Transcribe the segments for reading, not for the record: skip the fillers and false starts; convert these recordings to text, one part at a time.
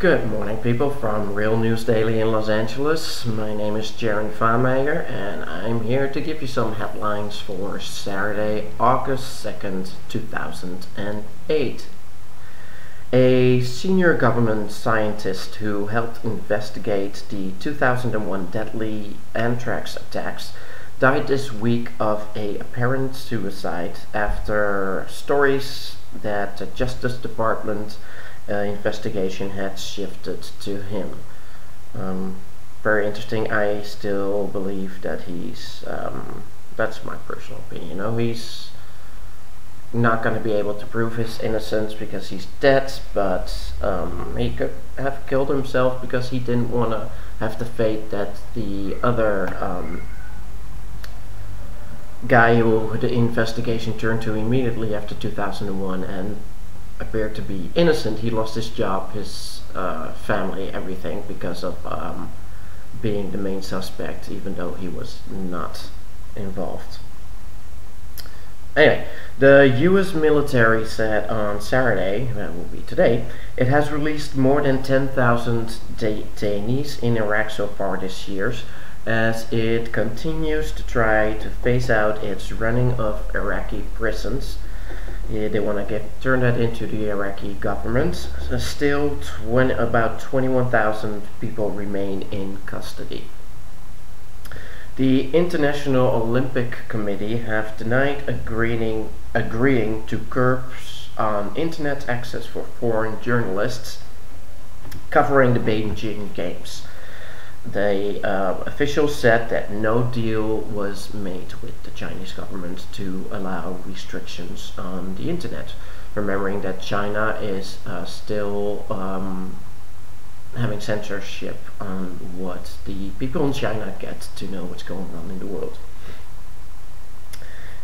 Good morning, people, from Real News Daily in Los Angeles. My name is Jaron Fahrmeyer, and I'm here to give you some headlines for Saturday, August 2nd, 2008. A senior government scientist who helped investigate the 2001 deadly anthrax attacks died this week of an apparent suicide after stories that the Justice Department investigation had shifted to him. Very interesting. I still believe that that's my personal opinion. He's not going to be able to prove his innocence because he's dead, but he could have killed himself because he didn't want to have the fate that the other guy who the investigation turned to immediately after 2001 and appeared to be innocent. He lost his job, his family, everything because of being the main suspect, even though he was not involved. Anyway, the US military said on Saturday, that will be today, it has released more than 10,000 detainees in Iraq so far this year, as it continues to try to phase out its running of Iraqi prisons. They want to turn that into the Iraqi government. Still, about 21,000 people remain in custody. The International Olympic Committee have denied agreeing to curbs on internet access for foreign journalists covering the Beijing Games. The officials said that no deal was made with the Chinese government to allow restrictions on the internet. Remembering that China is still having censorship on what the people in China get to know what's going on in the world.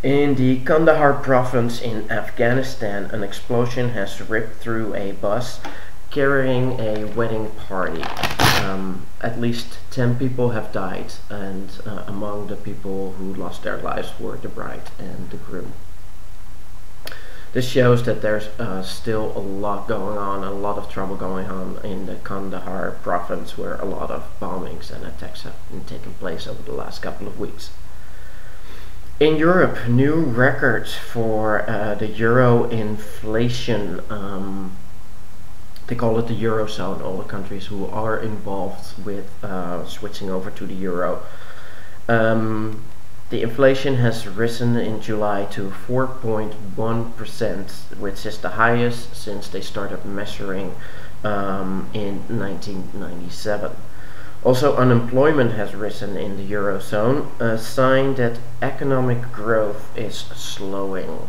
In the Kandahar province in Afghanistan, an explosion has ripped through a bus carrying a wedding party. At least 10 people have died, and among the people who lost their lives were the bride and the groom. This shows that there's still a lot going on, a lot of trouble going on in the Kandahar province, where a lot of bombings and attacks have been taking place over the last couple of weeks. In Europe, new records for the euro inflation. They call it the Eurozone, all the countries who are involved with switching over to the euro. The inflation has risen in July to 4.1%, which is the highest since they started measuring in 1997. Also, unemployment has risen in the Eurozone, a sign that economic growth is slowing.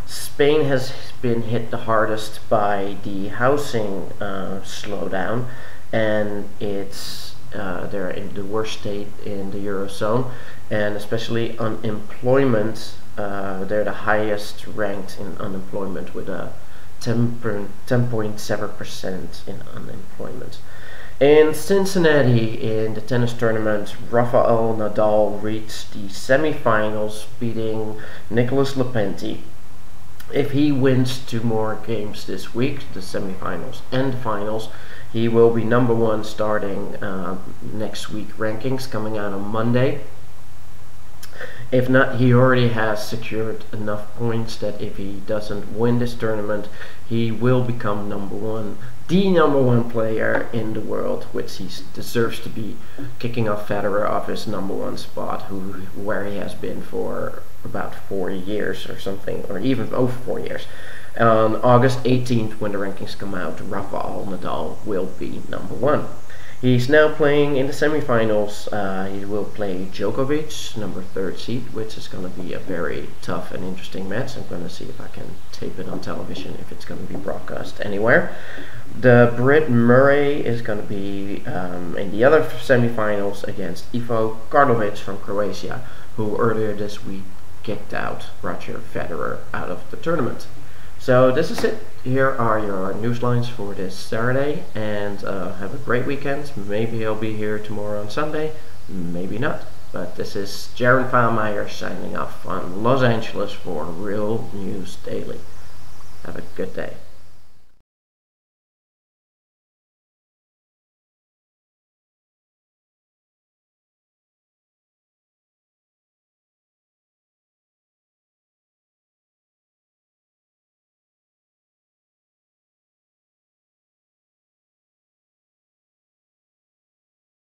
Spain has been hit the hardest by the housing slowdown, and they're in the worst state in the Eurozone, and especially unemployment, they're the highest ranked in unemployment with a 10.7% in unemployment. In Cincinnati, in the tennis tournament, Rafael Nadal reached the semifinals, beating Nicolas Lepenti. If he wins 2 more games this week, the semifinals and the finals, he will be number 1 starting next week. Rankings coming out on Monday. If not, he already has secured enough points that if he doesn't win this tournament, he will become the number one player in the world, which he deserves to be, kicking off Federer off his number 1 spot, where he has been for about 4 years or something, or even over 4 years. On August 18th, when the rankings come out, Rafael Nadal will be number 1. He's now playing in the semifinals. He will play Djokovic, number 3rd seed, which is going to be a very tough and interesting match. I'm going to see if I can tape it on television, if it's going to be broadcast anywhere. The Brit Murray is going to be in the other semifinals against Ivo Karlovic from Croatia, who earlier this week kicked out Roger Federer out of the tournament. So this is it. Here are your newslines for this Saturday, and have a great weekend. Maybe I'll be here tomorrow on Sunday, maybe not. But this is Jaron Fahrmeyer signing off from Los Angeles for Real News Daily. Have a good day.